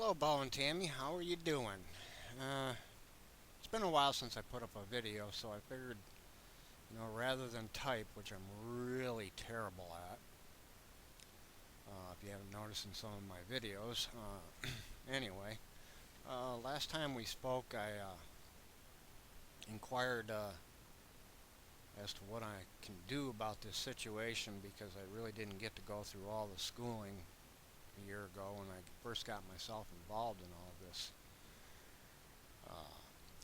Hello, Bo and Tammy. How are you doing? Uh, it's been a while since I put up a video, so I figured, rather than type, which I'm really terrible at, if you haven't noticed in some of my videos. Anyway, last time we spoke, I inquired as to what I can do about this situation because I really didn't get to go through all the schooling a year ago when I first got myself involved in all of this.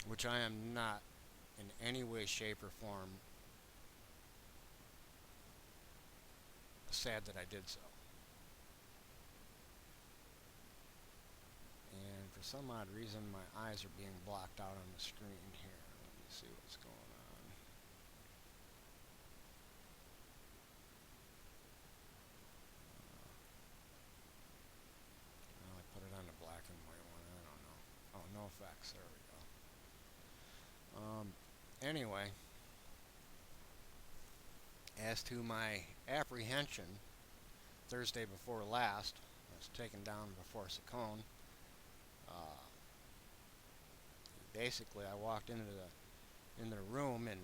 Which I am not in any way, shape, or form sad that I did so. And for some odd reason, my eyes are being blocked out on the screen here. Let me see what's going on. Well, I put it on the black and white one. I don't know. Oh, no effects. There we go. Anyway, as to my apprehension, Thursday before last, I was taken down before Saccone. Uh, Basically, I walked into the room and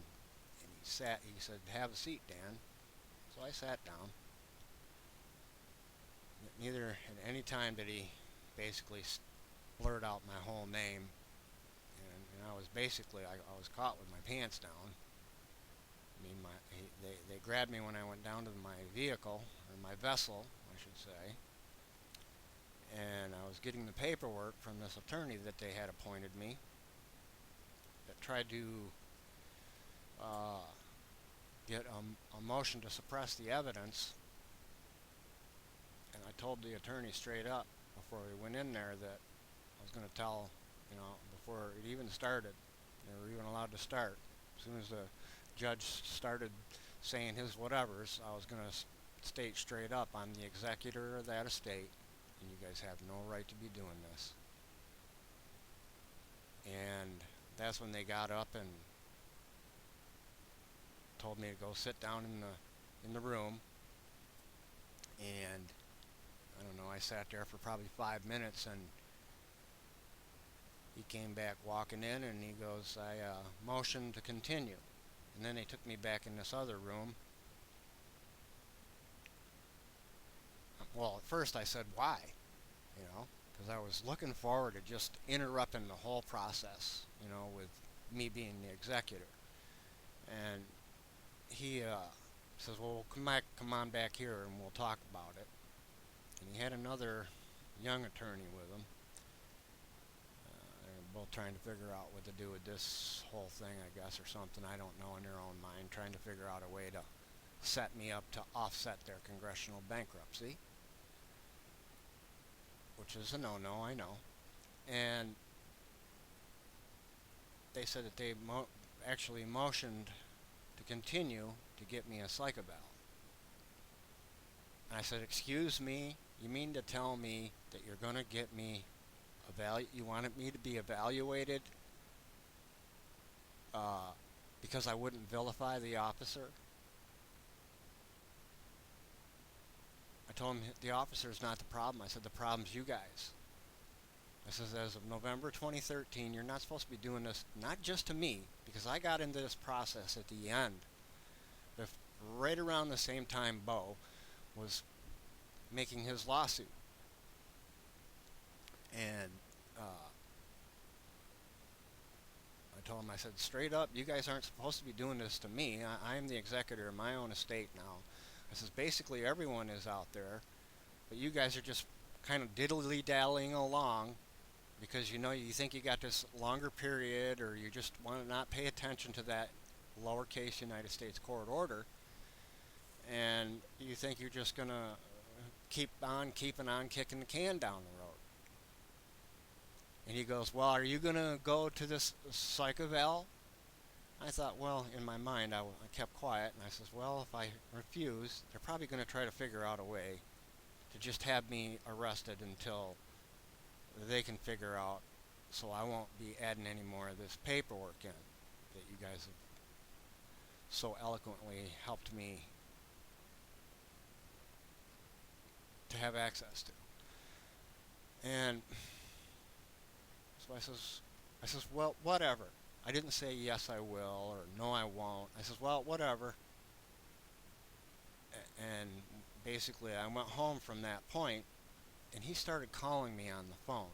he sat. He said, "Have a seat, Dan." So I sat down. Neither at any time did he basically blurt out my whole name, and I was basically I was caught with my pants down. I mean, they grabbed me when I went down to my vehicle or my vessel, I should say, and I was getting the paperwork from this attorney that they had appointed me that tried to uh, get a motion to suppress the evidence. And I told the attorney straight up before we went in there that I was going to tell, before it even started, they were even allowed to start. As soon as the judge started saying his whatevers, I was going to state straight up, I'm the executor of that estate, and you guys have no right to be doing this. And that's when they got up and told me to go sit down in the room. And I don't know, I sat there for probably 5 minutes, and he came back walking in and he goes, I motion to continue. And then they took me back in this other room. Well, at first I said, why? Because I was looking forward to just interrupting the whole process, with me being the executor. And he says, well, come on back here and we'll talk about it. And he had another young attorney with him. They're both trying to figure out what to do with this whole thing, I guess, or something. I don't know, in their own mind, trying to figure out a way to set me up to offset their congressional bankruptcy, which is a no-no, I know. And they said that they actually motioned to continue to get me a psych eval. And I said, excuse me, you mean to tell me that you're going to get me you wanted me to be evaluated because I wouldn't vilify the officer? I told him the officer is not the problem. I said the problem's you guys. I said, as of November 2013, you're not supposed to be doing this, not just to me, because I got into this process at the end, right around the same time Bo was making his lawsuit. And I told him, I said, straight up, you guys aren't supposed to be doing this to me. I am the executor of my own estate now. I says, basically everyone is out there, but you guys are just kind of diddly-dallying along because you think you got this longer period, or you just want to not pay attention to that lowercase United States court order, and you think you're just going to keep on keeping on kicking the can down the road. And he goes, well, are you going to go to this psych eval? I thought, well, in my mind, I kept quiet, and I says, well, if I refuse, they're probably going to try to figure out a way to just have me arrested until they can figure out, so I won't be adding any more of this paperwork in that you guys have so eloquently helped me to have access to. And So I says, well, whatever. I didn't say yes I will or no I won't. I says, well, whatever. And basically I went home from that point, and he started calling me on the phone.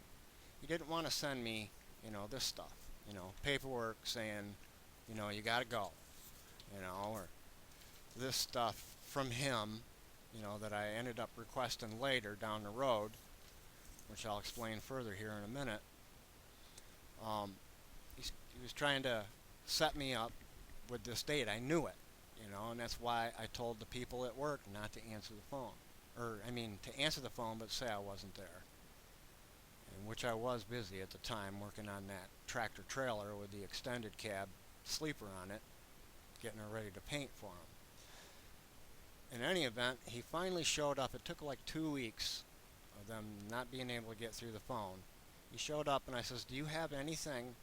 He didn't want to send me, this stuff, paperwork saying, you got to go, or this stuff from him, that I ended up requesting later down the road, which I'll explain further here in a minute. Um, he was trying to set me up with this date. I knew it, and that's why I told the people at work not to answer the phone. To answer the phone, but say I wasn't there. In which I was busy at the time working on that tractor trailer with the extended cab sleeper on it, getting her ready to paint for him. In any event, he finally showed up. It took like 2 weeks of them not being able to get through the phone. He showed up and I says, do you have anything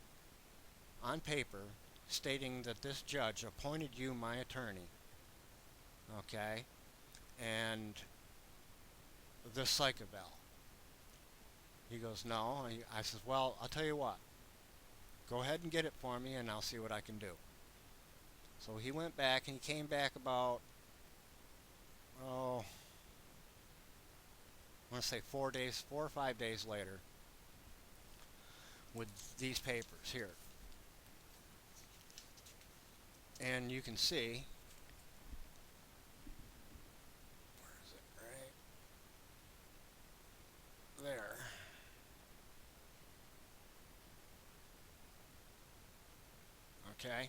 on paper stating that this judge appointed you my attorney? Okay? And this psychoval. He goes, no. I says, well, I'll tell you what. Go ahead and get it for me and I'll see what I can do. So he went back and he came back about, I want to say 4 or 5 days later with these papers here. And you can see, where is it? Right there. Okay.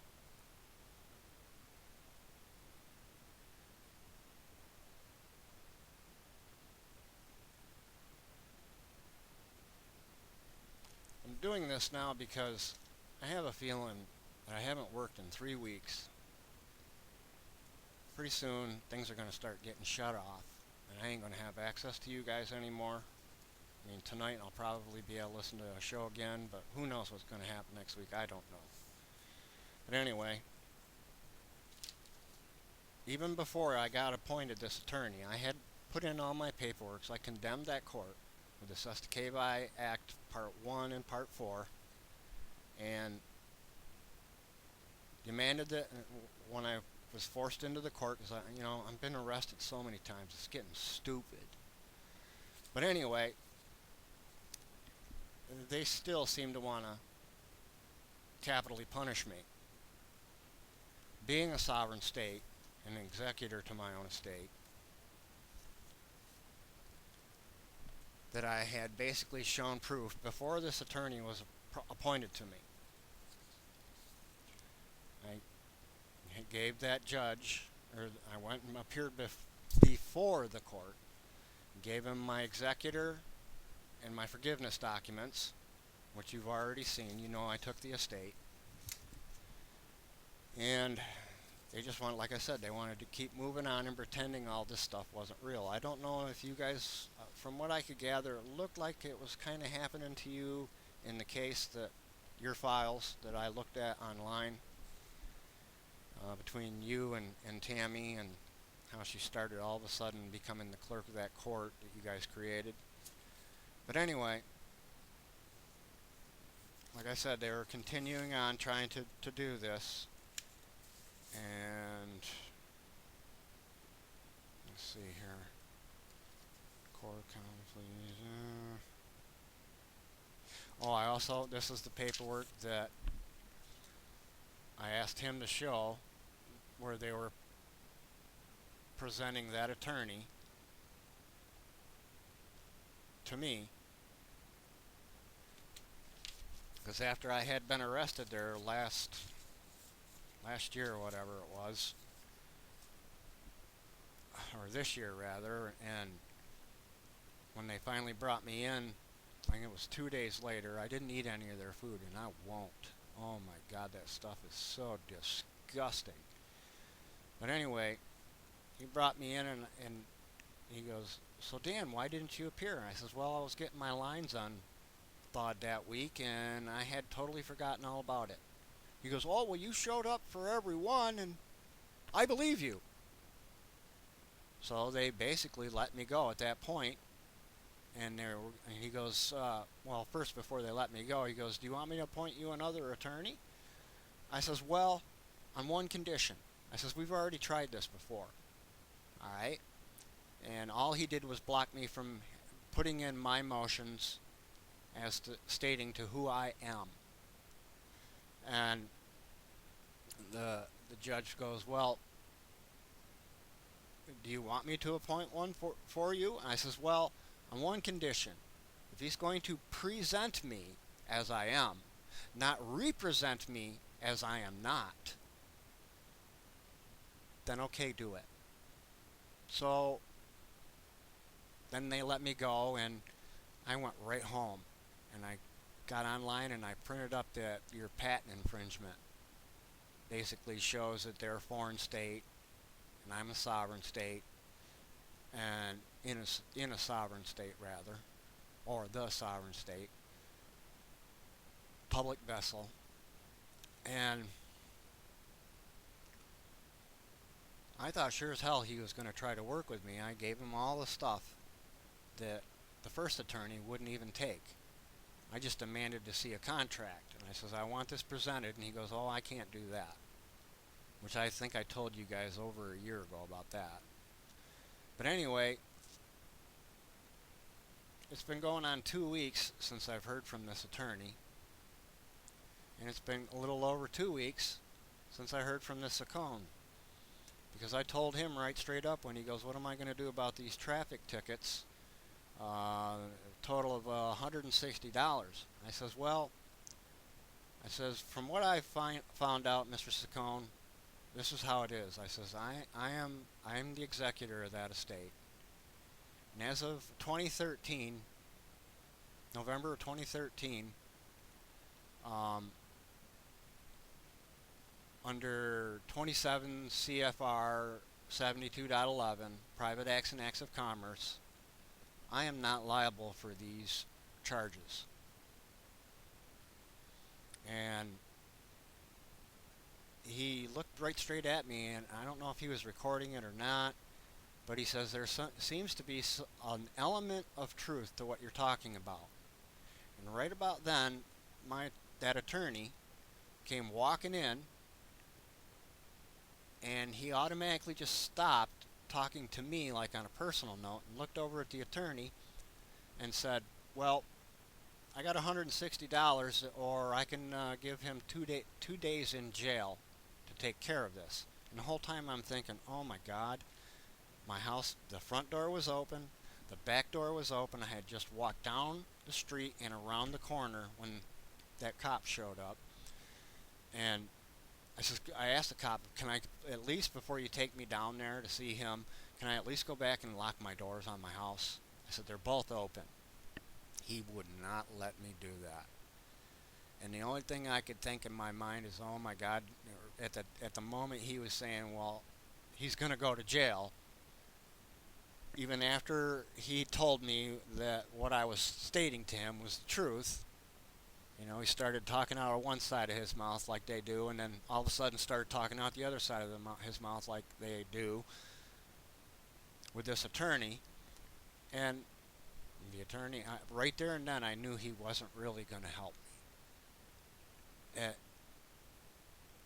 I'm doing this now because I have a feeling that I haven't worked in 3 weeks. Pretty soon things are going to start getting shut off and I ain't going to have access to you guys anymore. Tonight I'll probably be able to listen to a show again, but who knows what's going to happen next week. I don't know. But anyway, even before I got appointed this attorney, I had put in all my paperwork, so I condemned that court with the Sustakavi Act Part 1 and Part 4, and demanded that when I was forced into the court, because I've been arrested so many times, it's getting stupid. But anyway, they still seem to want to capitally punish me. Being a sovereign state, an executor to my own estate, that I had basically shown proof before this attorney was appointed to me. I gave that judge, or I went and appeared before the court, gave him my executor and my forgiveness documents, which you've already seen. I took the estate. And they just wanted, like I said, they wanted to keep moving on and pretending all this stuff wasn't real. I don't know if you guys, from what I could gather, it looked like it was kind of happening to you in the case that your files that I looked at online between you and Tammy, and how she started all of a sudden becoming the clerk of that court that you guys created. But anyway, like I said, they were continuing on trying to do this. And let's see here. Court conflict. This is the paperwork that I asked him to show, where they were presenting that attorney to me. Because after I had been arrested there last year or whatever it was, or this year rather, and when they finally brought me in, I think it was 2 days later, I didn't eat any of their food, and I won't. Oh my God, that stuff is so disgusting. But anyway, he brought me in and he goes, so Dan, why didn't you appear? And I says, well, I was getting my lines unthawed that week, and I had totally forgotten all about it. He goes, oh, well, you showed up for everyone, and I believe you. So they basically let me go at that point, and he goes, well, first before they let me go, he goes, "Do you want me to appoint you another attorney?" I says, "Well, on one condition." I says, "We've already tried this before, all right?" And all he did was block me from putting in my motions as to stating to who I am. And the judge goes, "Well, do you want me to appoint one for you?" And I says, "Well, on one condition. If he's going to present me as I am, not represent me as I am not, then okay, do it." So then they let me go, and I went right home, and I got online and I printed up your patent infringement. Basically shows that they're a foreign state and I'm a sovereign state, and in a sovereign state rather, or the sovereign state, public vessel. And I thought sure as hell he was going to try to work with me. I gave him all the stuff that the first attorney wouldn't even take. I just demanded to see a contract, and I says, "I want this presented," and he goes, "Oh, I can't do that," which I think I told you guys over a year ago about that. But anyway, it's been going on 2 weeks since I've heard from this attorney, and it's been a little over 2 weeks since I heard from this Saccone. Because I told him right straight up when he goes, "What am I going to do about these traffic tickets? Total of $160. I says, "Well," I says, "from what I found out, Mr. Saccone, this is how it is." I says, I am the executor of that estate. And as of 2013, November of 2013, under 27 CFR 72.11, Private Acts and Acts of Commerce, I am not liable for these charges. And he looked right straight at me, and I don't know if he was recording it or not, but he says there seems to be an element of truth to what you're talking about. And right about then, that attorney came walking in, and he automatically just stopped talking to me like on a personal note and looked over at the attorney and said, "Well, I got $160, or I can give him 2 days in jail to take care of this." And the whole time I'm thinking, oh my God, my house, the front door was open, the back door was open. I had just walked down the street and around the corner when that cop showed up. And I asked the cop, "Can I at least, before you take me down there to see him, can I at least go back and lock my doors on my house?" I said, "They're both open." He would not let me do that. And the only thing I could think in my mind is, oh my God, at the moment he was saying, well, he's going to go to jail, even after he told me that what I was stating to him was the truth. He started talking out of one side of his mouth like they do, and then all of a sudden started talking out the other side of his mouth like they do with this attorney. And the attorney, right there and then, I knew he wasn't really going to help me.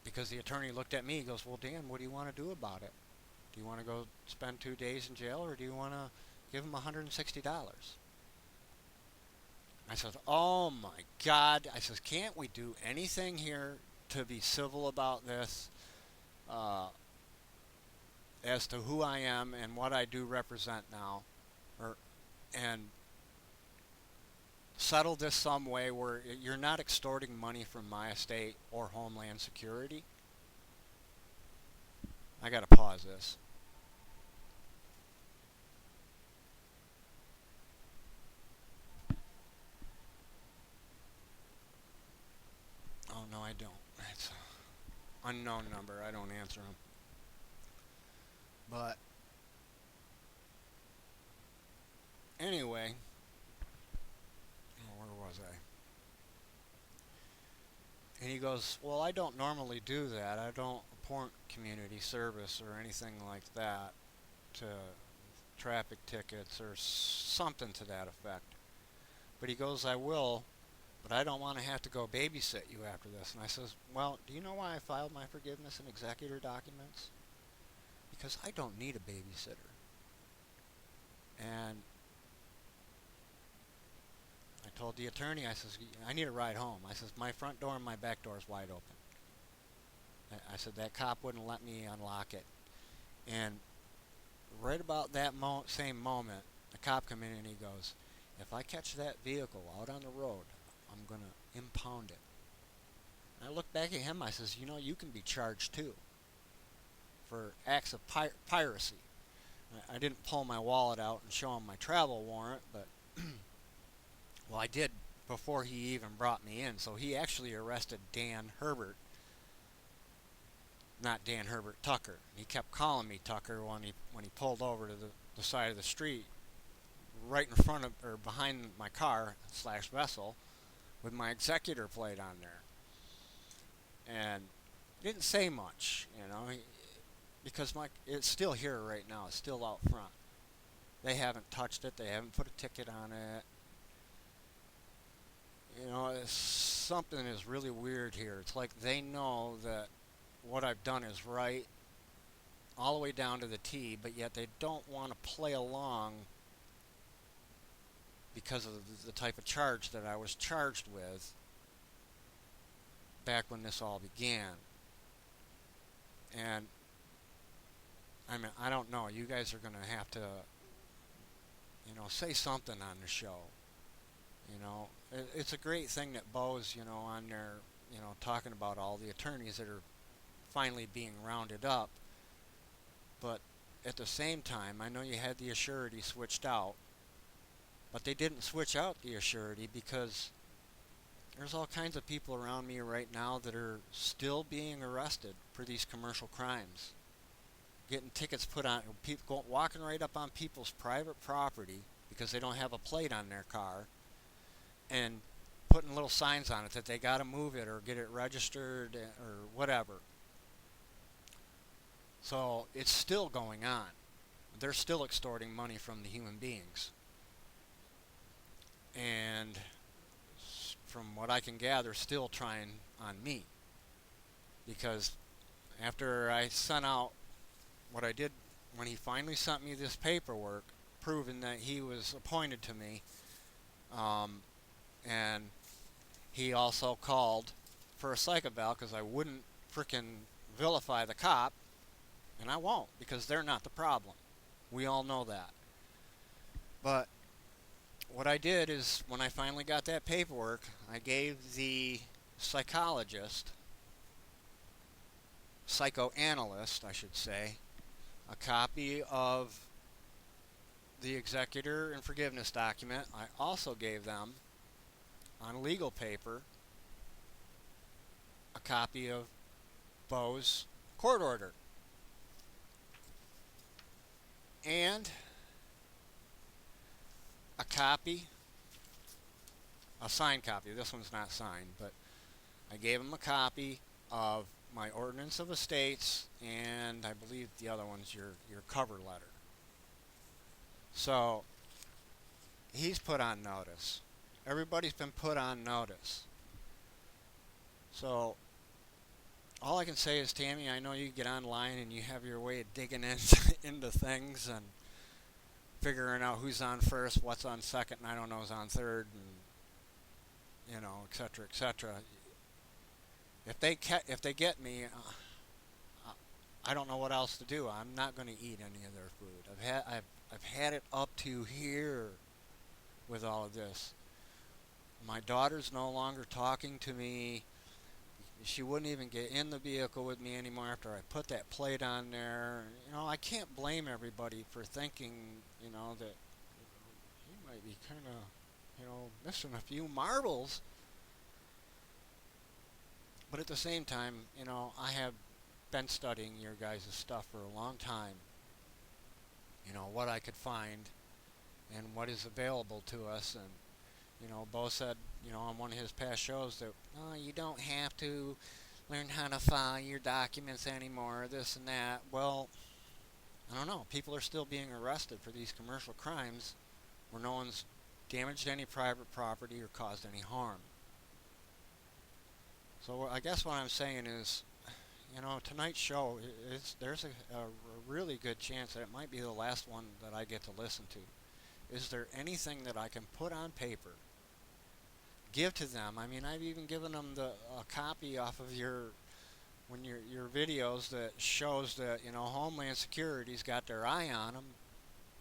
Because the attorney looked at me, he goes, "Well, Dan, what do you want to do about it? Do you want to go spend 2 days in jail, or do you want to give him $160? I said, "Oh my God." I says, "Can't we do anything here to be civil about this, as to who I am and what I do represent now, and settle this some way where you're not extorting money from my estate or Homeland Security?" I gotta pause this. Oh no, I don't. It's an unknown number. I don't answer them. But anyway, where was I? And he goes, "Well, I don't normally do that. I don't report community service or anything like that to traffic tickets or something to that effect. But he goes, I will, but I don't want to have to go babysit you after this. And I says, well, do you know why I filed my forgiveness in executor documents? Because I don't need a babysitter. And I told the attorney, I says, I need a ride home. I says, my front door and my back door is wide open. I said, that cop wouldn't let me unlock it. And right about that same moment, the cop come in and he goes, if I catch that vehicle out on the road, I'm going to impound it. And I looked back at him, I says, you know, you can be charged too for acts of piracy. I didn't pull my wallet out and show him my travel warrant, but, well, I did before he even brought me in. So he actually arrested Dan Herbert, not Dan Herbert Tucker. He kept calling me Tucker when he pulled over to the side of the street, right in front of or behind my car / vessel, with my executor plate on there, and didn't say much, you know, because it's still here right now. It's still out front. They haven't touched it. They haven't put a ticket on it. You know, something is really weird here. It's like they know that what I've done is right all the way down to the T, but yet they don't want to play along because of the type of charge that I was charged with back when this all began. And I mean, I don't know. You guys are going to have to, you know, say something on the show. You know, it's a great thing that Bo's, you know, on there, you know, talking about all the attorneys that are finally being rounded up. But at the same time, I know you had the assurity switched out, but they didn't switch out the assurity because there's all kinds of people around me right now that are still being arrested for these commercial crimes, getting tickets put on, people walking right up on people's private property because they don't have a plate on their car, and putting little signs on it that they got to move it or get it registered or whatever. So it's still going on. They're still extorting money from the human beings. And from what I can gather, still trying on me. Because after I sent out what I did, when he finally sent me this paperwork proving that he was appointed to me, and he also called for a psych eval because I wouldn't frickin' vilify the cop, and I won't because they're not the problem. We all know that. But what I did is, when I finally got that paperwork, I gave the psychologist, psychoanalyst, I should say, a copy of the executor and forgiveness document. I also gave them, on legal paper, a copy of Bo's court order. And a copy, a signed copy. This one's not signed, but I gave him a copy of my ordinance of estates, and I believe the other one's your cover letter. So he's put on notice. Everybody's been put on notice. So all I can say is, Tammy, I know you get online and you have your way of digging into things and figuring out who's on first, what's on second, and I don't know who's on third, and, you know, etc., etc. If they get me, I don't know what else to do. I'm not going to eat any of their food. I've had it up to here with all of this. My daughter's no longer talking to me. She wouldn't even get in the vehicle with me anymore after I put that plate on there. You know, I can't blame everybody for thinking, you know, that he might be kind of, you know, missing a few marbles. But at the same time, you know, I have been studying your guys' stuff for a long time. You know, what I could find and what is available to us. And, you know, Bo said, you know, on one of his past shows that, oh, you don't have to learn how to file your documents anymore, this and that. Well, I don't know. People are still being arrested for these commercial crimes where no one's damaged any private property or caused any harm. So I guess what I'm saying is, tonight's show there's a really good chance that it might be the last one that I get to listen to. Is there anything that I can put on paper, give to them? I mean, I've even given them a copy off of your videos that shows that Homeland Security's got their eye on them,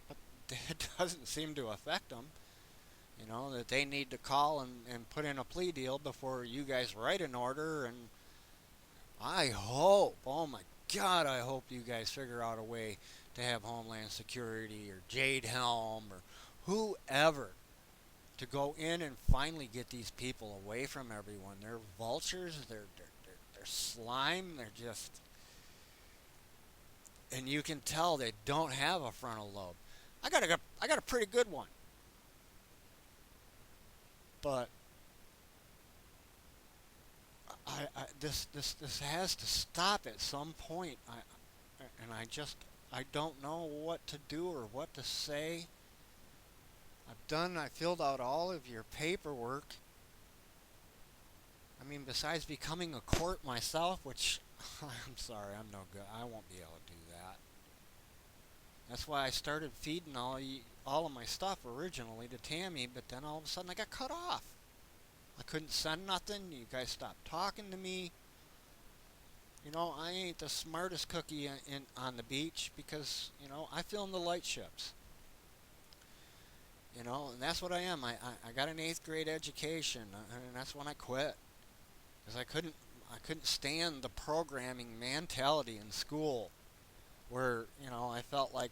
but it doesn't seem to affect them. That they need to call and put in a plea deal before you guys write an order. And I hope, oh my God, I hope you guys figure out a way to have Homeland Security or Jade Helm or whoever to go in and finally get these people away from everyone. They're vultures, they're slime, they're just, and you can tell they don't have a frontal lobe. I got a pretty good one. But this has to stop at some point. I don't know what to do or what to say. I filled out all of your paperwork. I mean, besides becoming a court myself, which I'm sorry, I'm no good. I won't be able to do that. That's why I started feeding all of my stuff originally to Tammy, but then all of a sudden I got cut off. I couldn't send nothing. You guys stopped talking to me. I ain't the smartest cookie on the beach because, I film the light ships. And that's what I am. I got an 8th grade education, and that's when I quit. Because I couldn't stand the programming mentality in school where, I felt like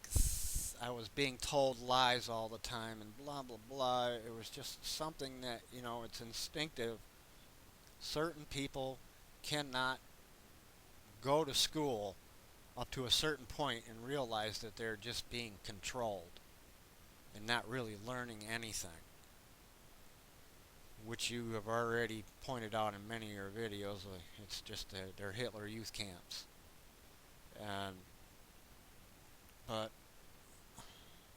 I was being told lies all the time and blah, blah, blah. It was just something that, it's instinctive. Certain people cannot go to school up to a certain point and realize that they're just being controlled and not really learning anything, which you have already pointed out in many of your videos. It's just they're Hitler youth camps. But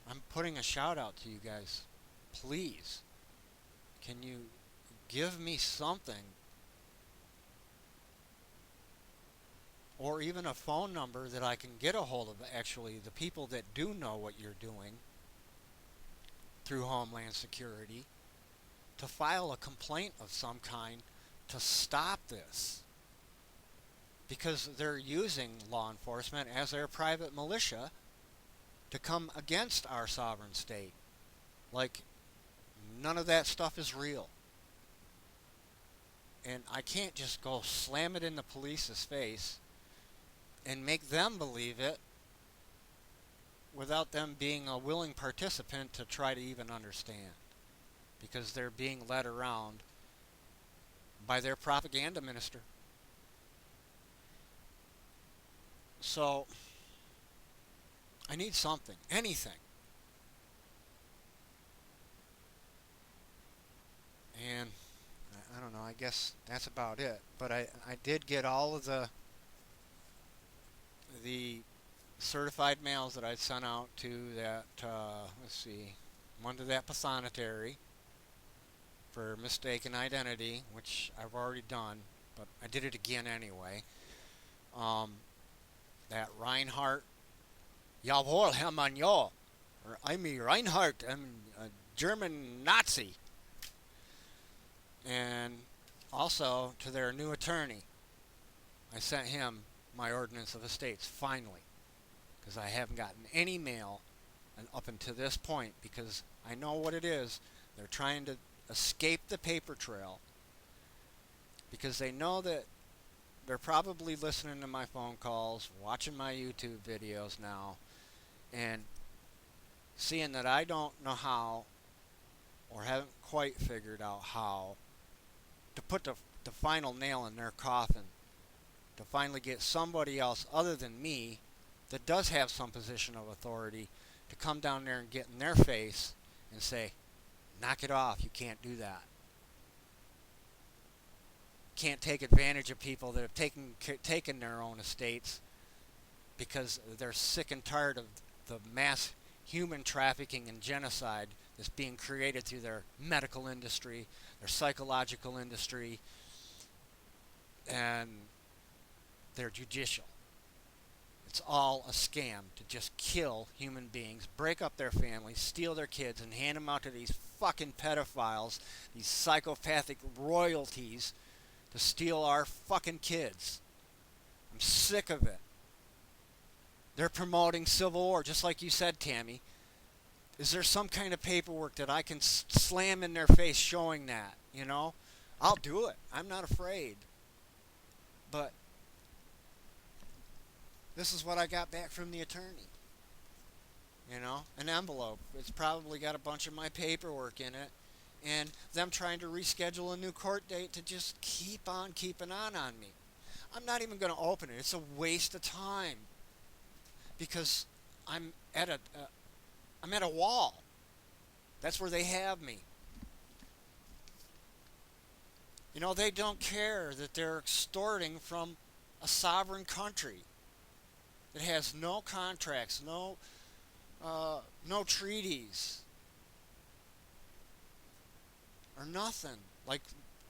I'm putting a shout out to you guys. Please, can you give me something, or even a phone number that I can get a hold of actually the people that do know what you're doing through Homeland Security, to file a complaint of some kind to stop this. Because they're using law enforcement as their private militia to come against our sovereign state. Like, none of that stuff is real. And I can't just go slam it in the police's face and make them believe it without them being a willing participant to try to even understand. Because they're being led around by their propaganda minister. So, I need something, anything. And I don't know, I guess that's about it. But I did get all of the certified mails that I sent out to that, let's see, one to that Pathonetary for mistaken identity, which I've already done, but I did it again anyway. That Reinhardt, jawohl, Herr Magnon, or I'm Reinhardt, I'm a German Nazi. And also to their new attorney, I sent him my ordinance of estates, finally, because I haven't gotten any mail up until this point, because I know what it is. They're trying to escape the paper trail because they know that they're probably listening to my phone calls, watching my YouTube videos now, and seeing that I don't know how, or haven't quite figured out how, to put the final nail in their coffin, to finally get somebody else other than me that does have some position of authority to come down there and get in their face and say, knock it off, you can't do that. Can't take advantage of people that have taken their own estates because they're sick and tired of the mass human trafficking and genocide that's being created through their medical industry, their psychological industry, and their judicial. It's all a scam to just kill human beings, break up their families, steal their kids, and hand them out to these fucking pedophiles, these psychopathic royalties to steal our fucking kids. I'm sick of it. They're promoting civil war, just like you said, Tammy. Is there some kind of paperwork that I can slam in their face showing that? You know? I'll do it. I'm not afraid. But this is what I got back from the attorney. You know? An envelope. It's probably got a bunch of my paperwork in it. And them trying to reschedule a new court date to just keep on keeping on me. I'm not even going to open it. It's a waste of time. Because I'm at a wall. That's where they have me. You know, they don't care that they're extorting from a sovereign country that has no contracts, no treaties, or nothing like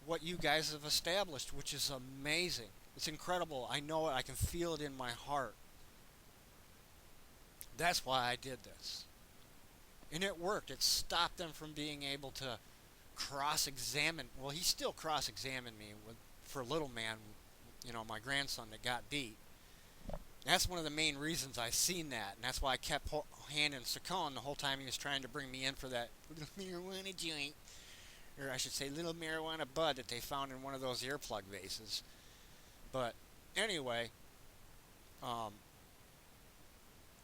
what you guys have established, which is amazing. It's incredible. I know it. I can feel it in my heart. That's why I did this. And it worked. It stopped them from being able to cross-examine. Well, he still cross-examined me for little man, you know, my grandson that got beat. That's one of the main reasons I seen that, and that's why I kept handing Saccone the whole time he was trying to bring me in for that little marijuana joint, or I should say little marijuana bud that they found in one of those earplug vases. But anyway,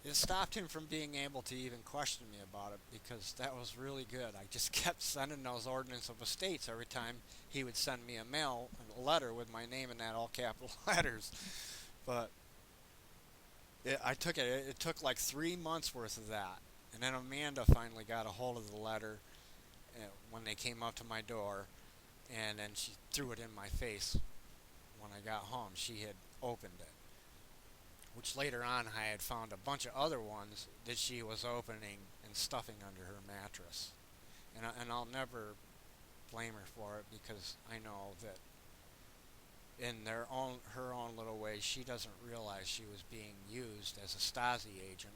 it stopped him from being able to even question me about it because that was really good. I just kept sending those ordinance of estates every time he would send me a letter with my name in that all capital letters. But it took like 3 months worth of that. And then Amanda finally got a hold of the letter when they came up to my door, and then she threw it in my face when I got home. She had opened it. Which later on I had found a bunch of other ones that she was opening and stuffing under her mattress. And I'll never blame her for it because I know that in her own little way, she doesn't realize she was being used as a Stasi agent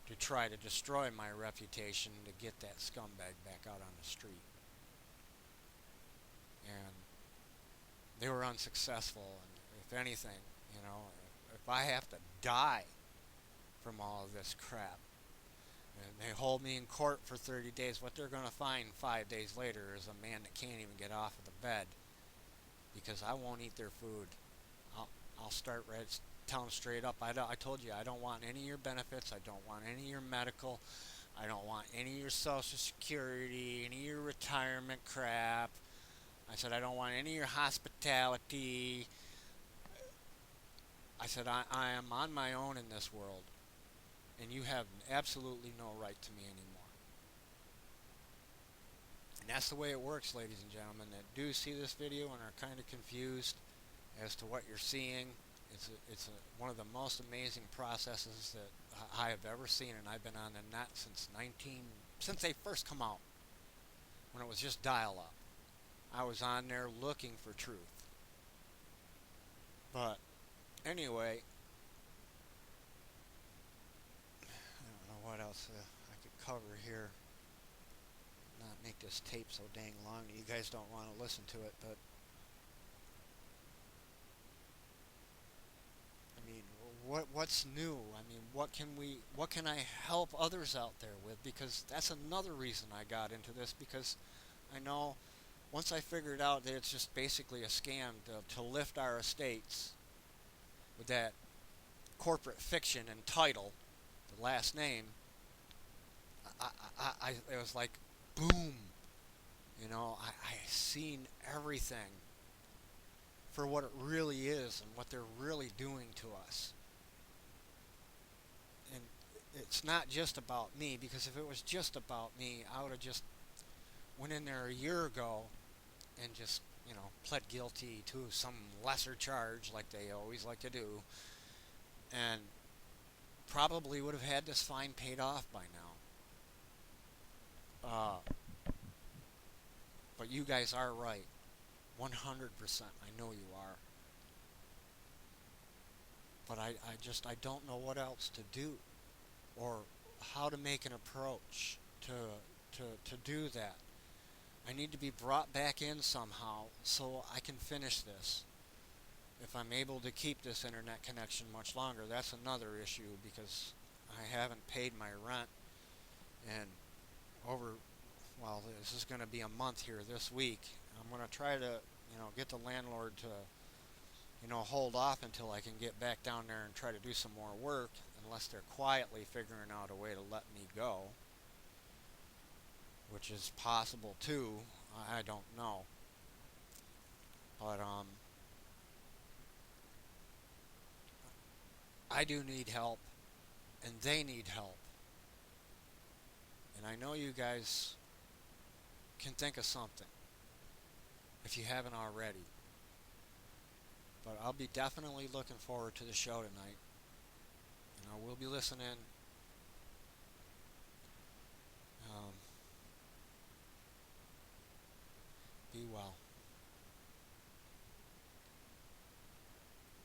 to try to destroy my reputation to get that scumbag back out on the street. And they were unsuccessful, and if anything, you know, if I have to die from all of this crap, and they hold me in court for 30 days, what they're going to find 5 days later is a man that can't even get off of the bed because I won't eat their food. I'll start tell them straight up, I told you, I don't want any of your benefits, I don't want any of your medical, I don't want any of your social security, any of your retirement crap. I said, I don't want any of your hospitality. I said, I am on my own in this world, and you have absolutely no right to me anymore. And that's the way it works, ladies and gentlemen, that do see this video and are kind of confused as to what you're seeing. It's one of the most amazing processes that I have ever seen, and I've been on the net since they first come out, when it was just dial-up. I was on there looking for truth. But anyway, I don't know what else I could cover here. Not make this tape so dang long that you guys don't want to listen to it, but I mean, what's new? I mean, what can I help others out there with? Because that's another reason I got into this, because I know once I figured out that it's just basically a scam to lift our estates with that corporate fiction and title, the last name, it was like, boom, you know, I seen everything for what it really is and what they're really doing to us. And it's not just about me, because if it was just about me, I would have just went in there a year ago and just, you know, pled guilty to some lesser charge like they always like to do, and probably would have had this fine paid off by now. But you guys are right. 100%. I know you are. But I don't know what else to do or how to make an approach to do that. I need to be brought back in somehow so I can finish this. If I'm able to keep this internet connection much longer, that's another issue because I haven't paid my rent and over, well, this is going to be a month here this week. I'm going to try to, get the landlord to, hold off until I can get back down there and try to do some more work, unless they're quietly figuring out a way to let me go, which is possible too. I don't know. But, I do need help, and they need help. And I know you guys can think of something if you haven't already. But I'll be definitely looking forward to the show tonight. We'll be listening